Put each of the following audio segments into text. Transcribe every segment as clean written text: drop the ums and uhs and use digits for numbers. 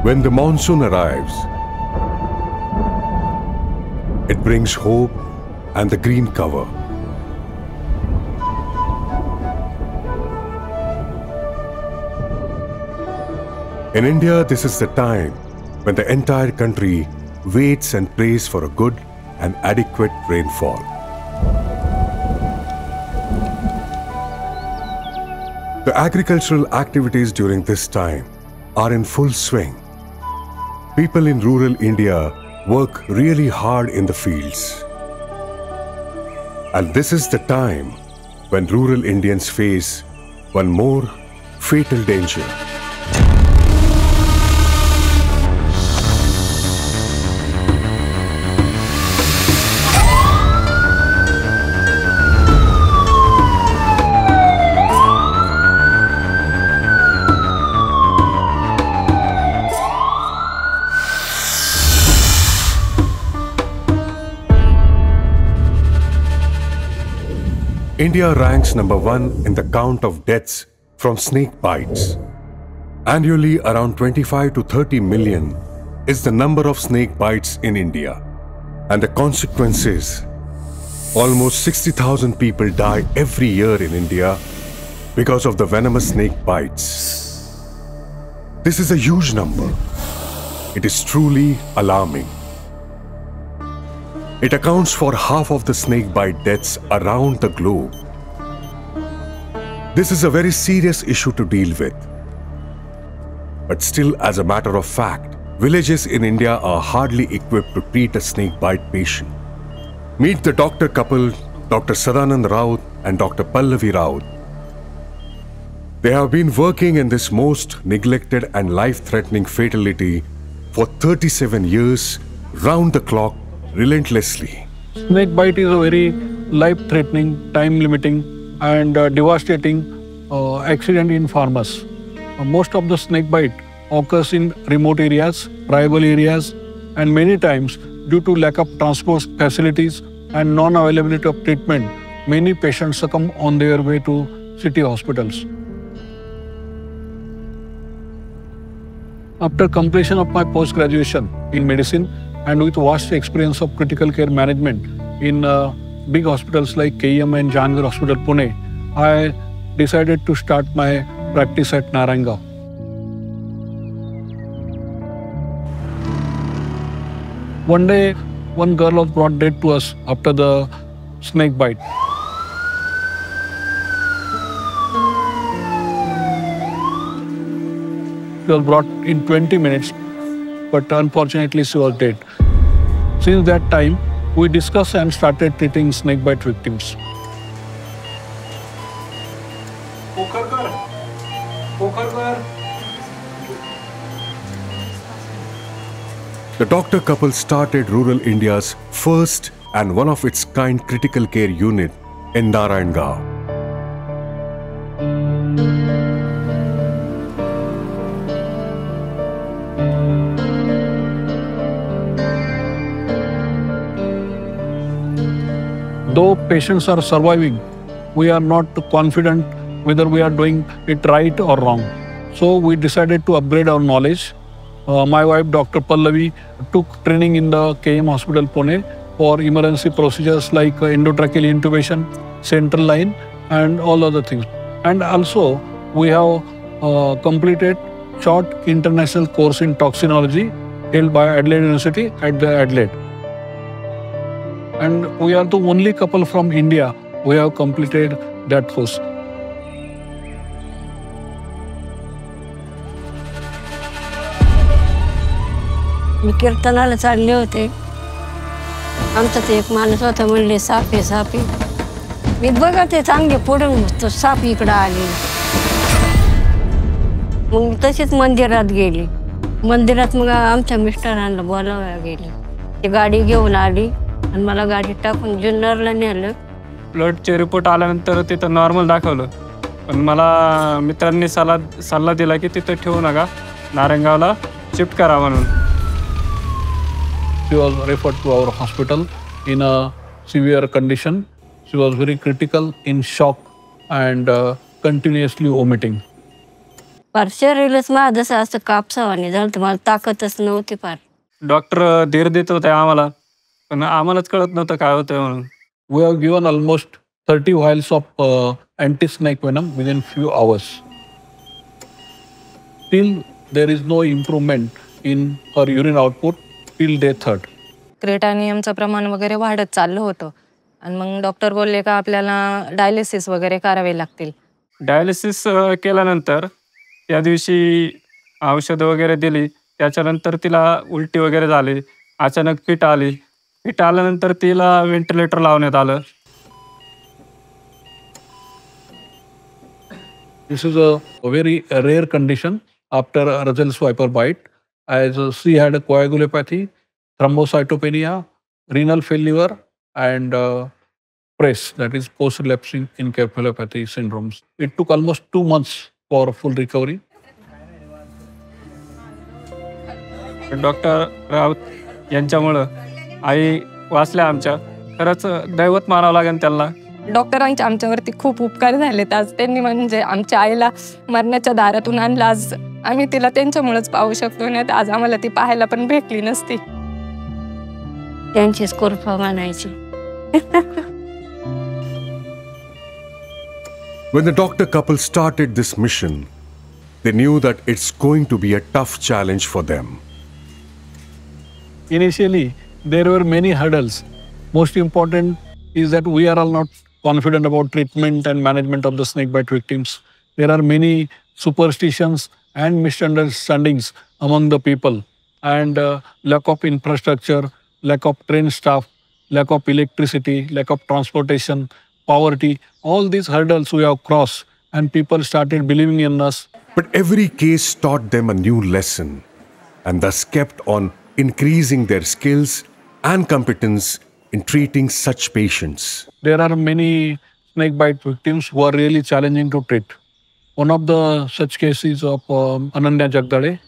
When the monsoon arrives, it brings hope and the green cover. In India, this is the time when the entire country waits and prays for a good and adequate rainfall. The agricultural activities during this time are in full swing. People in rural India work really hard in the fields. And this is the time when rural Indians face one more fatal danger. India ranks number 1 in the count of deaths from snake bites. Annually, around 25 to 30 million is the number of snake bites in India. And the consequence is, almost 60,000 people die every year in India because of the venomous snake bites. This is a huge number. It is truly alarming. It accounts for half of the snake bite deaths around the globe. This is a very serious issue to deal with. But still, as a matter of fact, villages in India are hardly equipped to treat a snake bite patient. Meet the doctor couple, Dr. Sadanand Raut and Dr. Pallavi Raut. They have been working in this most neglected and life-threatening fatality for 37 years, round the clock, relentlessly. Snake bite is a very life-threatening, time-limiting and devastating accident in farmers. Most of the snake bite occurs in remote areas, tribal areas, and many times due to lack of transport facilities and non-availability of treatment, many patients succumb on their way to city hospitals. After completion of my post-graduation in medicine and with vast experience of critical care management in big hospitals like KEM and Jahangir Hospital, Pune, I decided to start my practice at Narayangaon. One day, one girl was brought dead to us after the snake bite. She was brought in 20 minutes, but unfortunately she was dead. Since that time, we discussed and started treating snake bite victims. The doctor couple started rural India's first and one of its kind critical care unit in Narayangaon. Though patients are surviving, we are not confident whether we are doing it right or wrong. So we decided to upgrade our knowledge. My wife, Dr. Pallavi, took training in the KEM Hospital, Pune for emergency procedures like endotracheal intubation, central line, and all other things. And also, we have completed short international course in toxinology held by Adelaide University at the Adelaide. And we are the only couple from India who have completed that course. मी कीर्तनाला चालले होते. आमच्यात एक माणूस होता, म्हणले shop आहे shop आहे. मी बघते चांगले पुढून तो साप इकडं आले. मग तशीच मंदिरात गेली. मंदिरात मग आमच्या मिस्टरांना बोलावया गेली. ती गाडी घेऊन आली आणि मला गाडीत टाकून जुन्नरला नेलं. ब्लडचे रिपोर्ट आल्यानंतर तिथं नॉर्मल दाखवलं, पण मला मित्रांनी सल्ला दिला की तिथं ठेवू नका, नारायणगावला शिफ्ट करा म्हणून. She was referred to our hospital in a severe condition. She was very critical, in shock and continuously vomiting. फार शरीरच माझं जसं असं कापसावाने झालं तर मला ताकदच नव्हती फार. डॉक्टर धीर देत होते आम्हाला, पण आम्हालाच कळत नव्हतं काय होतंय म्हणून. We have given almost 30 vials of anti-snake venom within few hours. Still, there is no improvement in her urine output till day 3rd. क्रेटानियमचं प्रमाण वगैरे वाढत चाललं होतं आणि मग डॉक्टर बोलले का आपल्याला डायलिसिस वगैरे करावे लागतील. डायलिसिस केल्यानंतर त्या दिवशी औषधं वगैरे दिली. त्याच्यानंतर तिला उलटी वगैरे झाली. अचानक फिट आली. फिट आल्यानंतर तिला व्हेंटिलेटर लावण्यात आलं. This is a very rare condition after a Russell's viper bite, as she had a coagulopathy, thrombocytopenia, renal failure, and PRES, that is post-relapse encephalopathy syndromes. It took almost 2 months for full recovery. Doctor Raut यांच्यामुळं आई वाचल्या आमच्या. खरंच दैवत मानावं लागेल त्यांना. डॉक्टरांचे आमच्यावरती खूप उपकार झालेत. आज त्यांनी म्हणजे आमच्या आईला मरणाच्या दारातून आणलं. आज आम्ही तिला त्यांच्यामुळेच पाहू शकतो, नाही तर आज आम्हाला ती पाहायला पण भेटली नसती. त्यांचीच कृपा म्हणायची. When the doctor couple started this mission, they knew that it's going to be a tough challenge for them. Initially, there were many hurdles. Most important is that we are all not confident about treatment and management of the snakebite victims. There are many superstitions and misunderstandings among the people, and lack of infrastructure, lack of trained staff, lack of electricity, lack of transportation, poverty. All these hurdles we have crossed, and people started believing in us. But every case taught them a new lesson, and thus kept on increasing their skills and competence in treating such patients. There are many snakebite victims who are really challenging to treat. One of the such cases of Ananya Jagdale.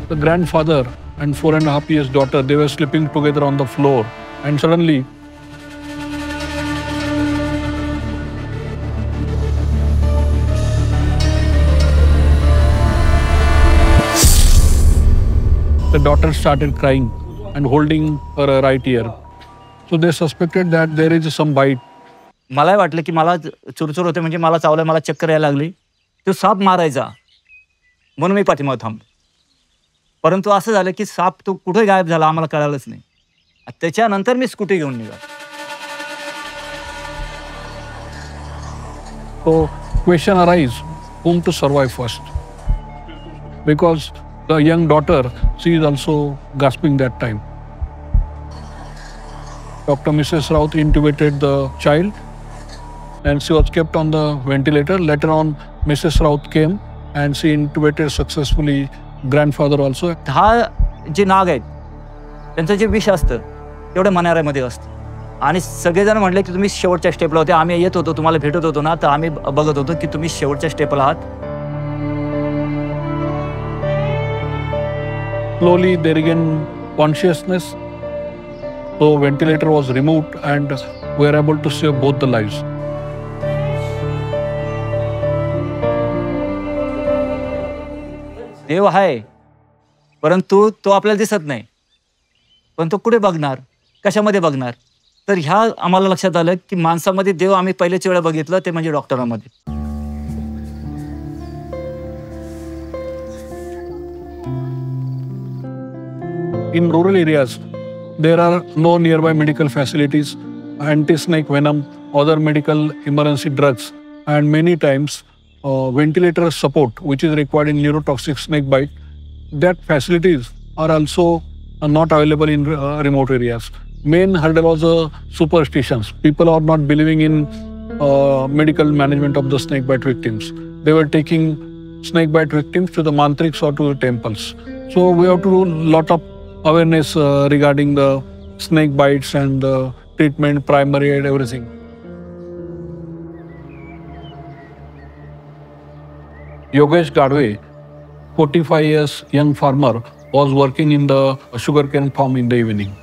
The grandfather and 4.5 years daughter, they were sleeping together on the floor, and suddenly the daughter started crying and holding her right ear. So they suspected that there is some bite. मलाही वाटलं की मला चुरचुर होते, म्हणजे मला चावलं, मला चक्कर यायला लागली. तो साप मारायचा म्हणून मी पाठीमागे थांबलो. परंतु असं झालं की साप तो कुठे गायब झाला आम्हाला कळालंच नाही. त्याच्यानंतर मी स्कूटी घेऊन निघालो. So question arises, whom to survive first? Because the young daughter, she is also gasping that time. Dr. Mrs. Raut intubated the child and she was kept on the ventilator. Later on, Mrs. Raut came and she intubated successfully grandfather also. हा जे नाग आहेत त्यांचं जे विष असतं तेवढं मनाऱ्यामध्ये असतं. आणि सगळेजण म्हटले की तुम्ही शेवटच्या स्टेपला होते. आम्ही येत होतो, तुम्हाला भेटत होतो ना, तर आम्ही बघत होतो की तुम्ही शेवटच्या स्टेपला आहात. Slowly they regained consciousness. So ventilator was removed and we were able to save both the lives. देव आहे, परंतु तो आपल्याला दिसत नाही. पण तो कुठे बघणार, कशामध्ये बघणार? तर ह्या आम्हाला लक्षात आलं की माणसामध्ये देव आम्ही पहिल्याच वेळा बघितलं ते म्हणजे डॉक्टरांमध्ये. In rural areas, there are no nearby medical facilities, anti-snake venom, other medical emergency drugs, and many times ventilator support, which is required in neurotoxic snake bite. That facilities are also not available in remote areas. Main hurdle was superstitions. People are not believing in medical management of the snake bite victims. They were taking snake bite victims to the mantriks or to the temples. So we have to do a lot of awareness regarding the snake bites and the treatment, primary and everything. Yogesh Gadve, 45 years young farmer, was working in the sugarcane farm in the evening.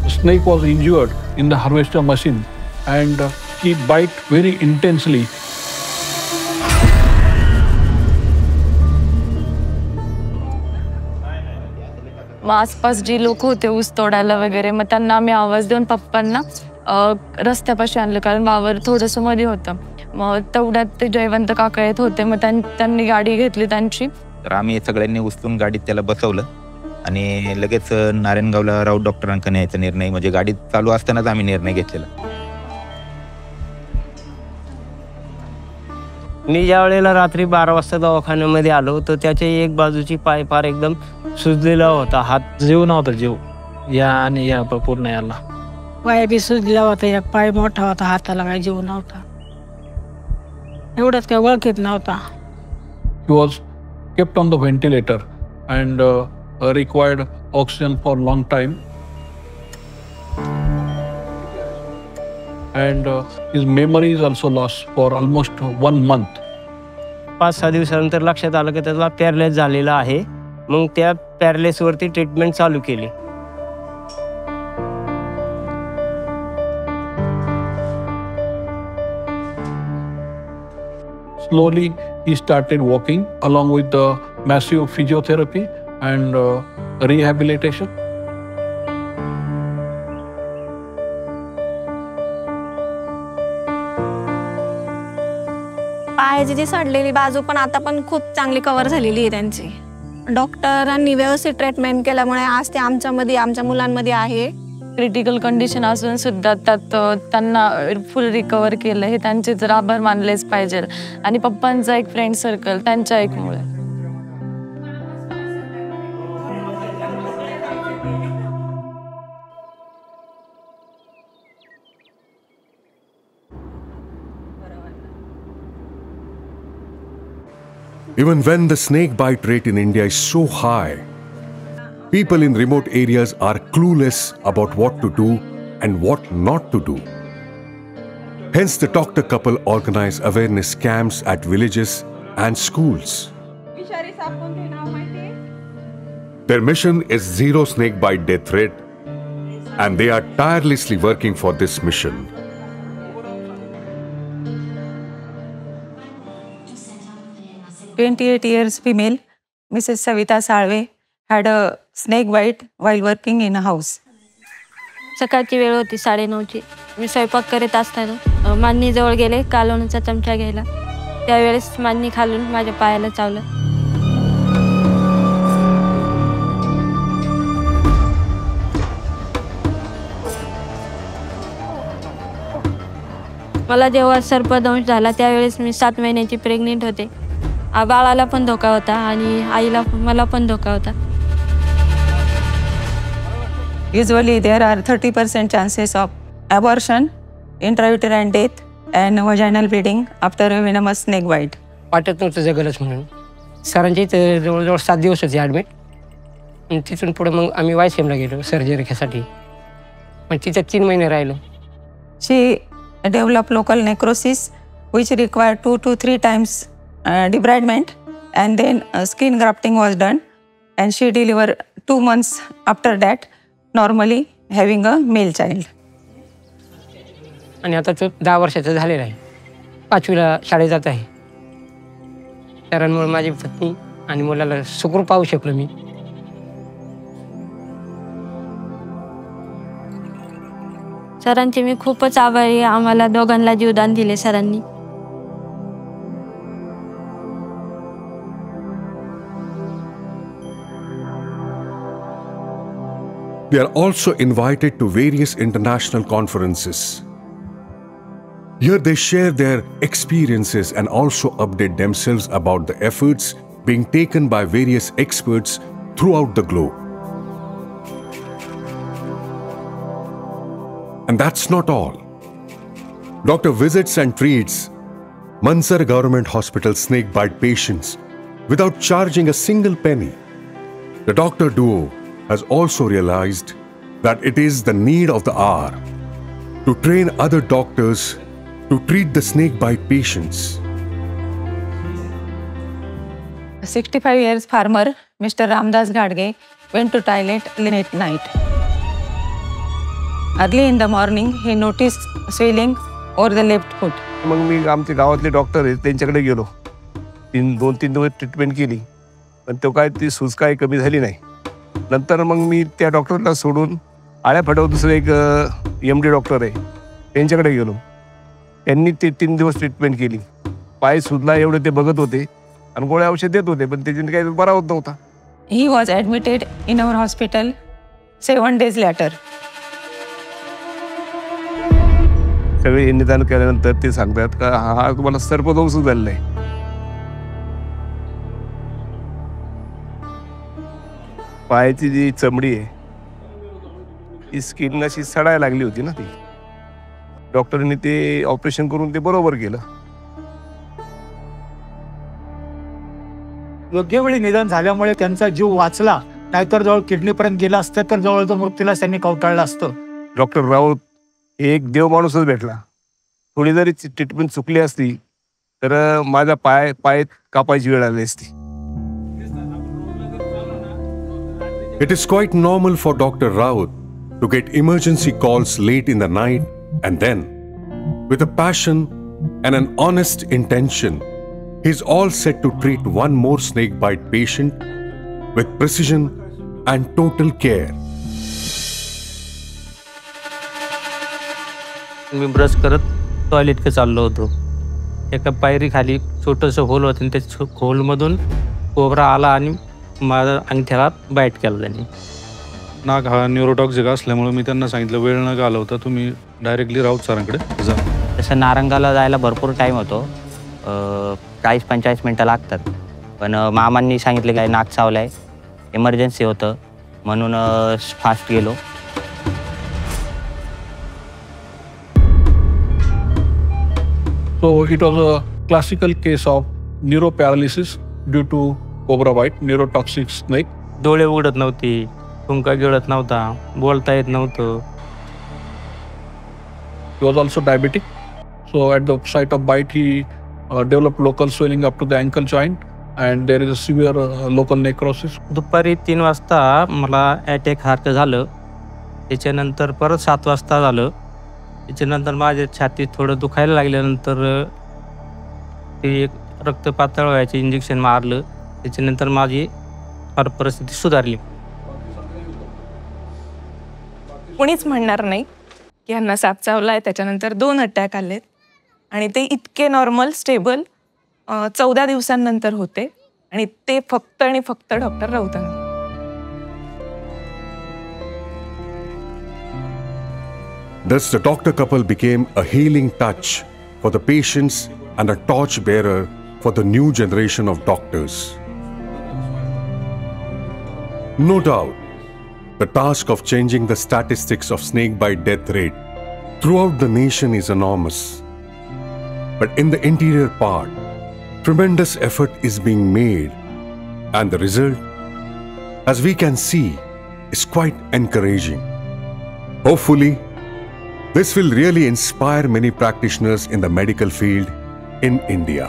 The snake was injured in the harvester machine and he bit very intensely मग आसपास जी लोक होते ऊस तोडायला वगैरे, मग त्यांना आम्ही आवाज देऊन पप्पांना रस्त्यापाशी आणलं, कारण वावर थोडंसं मध्ये होतं. मग तेवढ्यात ते जयवंत काका येत होते, मग त्यांनी गाडी घेतली त्यांची. तर आम्ही सगळ्यांनी उचलून गाडीत त्याला बसवलं आणि लगेच नारायणगावला राऊत डॉक्टरांकडे न्यायचा निर्णय, म्हणजे गाडी चालू असतानाच आम्ही निर्णय घेतलेला. मी ज्या वेळेला रात्री 12 वाजता दवाखान्यामध्ये आलो तर त्याच्या एक बाजूची पाय फार एकदम सुजलेला होता, हात जीव नव्हता, जीव या आणि या पूर्ण याला. पाय बी सुजला होता, एक पाय मोठा होता, हाताला काय जीव नव्हता, एवढंच काय ओळखीत नव्हता. He was kept on the ventilator and required oxygen for long time. And his memory is also lost for almost 1 month. 5-6 दिवसानंतर लक्षात आलं की त्याला पॅरलाइज झालेला आहे. मग त्या पॅरलाइजवरती ट्रीटमेंट चालू केली. Slowly he started walking along with the massive physiotherapy and rehabilitation. पायाची जी सडलेली बाजू पण आता पण खूप चांगली कव्हर झालेली आहे त्यांची. डॉक्टरांनी व्यवस्थित ट्रीटमेंट केल्यामुळे आज ते आमच्या मुलांमध्ये आहे. क्रिटिकल कंडिशन असून सुद्धा त्यात त्यांना फुल रिकवर केलं, हे त्यांचे जर आभार मानलेच पाहिजे. आणि पप्पांचा एक फ्रेंड सर्कल त्यांच्या एकमुळे. Even when the snake bite rate in India is so high, people in remote areas are clueless about what to do and what not to do. Hence, the doctor couple organize awareness camps at villages and schools. Their mission is zero snake bite death rate, and they are tirelessly working for this mission. 28 years female, Mrs. Savita Salve, had a snake bite while working in a house. सकाळची वेळ होती 9:30ची. मी स्वयंपाक करीत असताना मान्नीजवळ गेले कालवणीचा चमचा घ्यायला. त्यावेळेस मान्नी खालून माझ्या पायाला चावलं. मला जेव्हा सर्पदंश झाला त्यावेळेस मी 7 महिन्याची प्रेग्नेंट होते. बाळाला पण धोका होता आणि आईला मला पण धोका होता. Usually there are 30% chances of abortion, intrauterine death and vaginal bleeding after a venomous snake bite. वाटत नव्हतं जगलच म्हणून. सरांची इथे जवळजवळ 7 दिवस होते ॲडमिट. आणि तिथून पुढे मग आम्ही YCMला गेलो सर्जरीसाठी. पण तिथे 3 महिने राहिलो. She developed local necrosis which required 2 to 3 times debridement, and then skin grafting was done, and she delivered 2 months after that, normally having a male child. आणि आता तो 10 वर्षाचा झालेला आहे. 5वीला शाळेत जात आहे. सरांमुळे माझी पत्नी आणि मुलाला सुखरूप पाहू शकलो मी. सरांचे मी खूपच आभारी. आम्हाला दोघांना जीवदान दिले सरांनी. They are also invited to various international conferences. Here they share their experiences and also update themselves about the efforts being taken by various experts throughout the globe. And that's not all. Doctor visits and treats Mansar Government Hospital snake bite patients without charging a single penny. The doctor duo has also realized that it is the need of the hour to train other doctors to treat the snake bite patients. A 65 years farmer, Mr. Ramdas Gadge, went to toilet late at night. Early in the morning, he noticed swelling over the left foot. मग मी आमच्या गावातले doctor आहेत त्यांच्याकडे गेलो. 2-3 दिवस treatment केली, पण तो काय ती सूज काय कमी झाली नाही. नंतर मग मी त्या डॉक्टरला सोडून आळ्याफाट्यावर दुसरं एक MD डॉक्टर आहे त्यांच्याकडे गेलो. त्यांनी ते 3 दिवस ट्रीटमेंट केली. पाय सुजला एवढे ते बघत होते आणि गोळ्या औषध देत होते, पण त्याच्याने काही बरा होत नव्हता. He was admitted in our hospital 7 days later. सगळे निदान केल्यानंतर ते सांगतात का हा तुम्हाला सर्पदंश झालेला आहे. पायाची जी चमडी आहे ती स्किन अशी सडायला लागली होती ना, ती डॉक्टरने ते ऑपरेशन करून ते बरोबर केलं. योग्य वेळी निधन झाल्यामुळे त्यांचा जीव वाचला, नाहीतर जवळ किडनीपर्यंत गेला असतं तर जवळजवळ मृत्यूला त्यांनी कवटाळलं असतं. डॉक्टर राऊत एक देव माणूसच भेटला. थोडी जरी ट्रीटमेंट चुकली असती तर माझा पाय कापायची वेळ आली असती. It is quite normal for Dr. Raut to get emergency calls late in the night, and then, with a passion and an honest intention, he is all set to treat one more snake bite patient with precision and total care. Me brush करत टॉयलेटकडे चाललो होतो. एका पायरी खाली छोटंसं whole होतं आणि त्या होलमधून कोबरा आला आणि माझ्या अंगठ्याला बाईट केला त्यांनी. नाग हा न्यूरोटॉक्सिक असल्यामुळे मी त्यांना सांगितलं वेळ न घालवता तुम्ही डायरेक्टली राऊत सरांकडे जा. तसं नारंगाला जायला भरपूर टाईम होतो, 40-45 मिनटं लागतात. पण मामांनी सांगितलं की नाक चावला आहे, इमर्जन्सी होतं म्हणून फास्ट गेलो. So it was a classical case of neuroparalysis due to cobra bite, neurotoxic snake. डोळे उघडत नव्हते, थुंका गिळत नव्हता, बोलता येत नव्हतं. He was also diabetic. So at the site of bite, he developed local swelling up to the ankle joint, and there is a severe local necrosis. दुपारी 3 वाजता मला अटॅक सारखं झालं. त्याच्यानंतर परत 7 वाजता झालं. त्याच्यानंतर माझ्या छातीत थोडं दुखायला लागल्यानंतर ते एक रक्त पातळ व्हायचे इंजेक्शन मारलं. त्याच्यानंतर माझी फार परिस्थिती सुधारली. कोणीच म्हणणार नाही की ह्यांना साप चावला आहे. त्याच्यानंतर 2 अटॅक आलेत आणि ते इतके नॉर्मल स्टेबल 14 दिवसांनंतर होते आणि ते फक्त आणि फक्त doctor राऊतांनी. Thus, the doctor couple became a healing touch for the patients and a torch bearer for the new generation of doctors. No doubt, the task of changing the statistics of snakebite death rate throughout the nation is enormous. But in the interior part, tremendous effort is being made, and the result, as we can see, is quite encouraging. Hopefully, this will really inspire many practitioners in the medical field in India.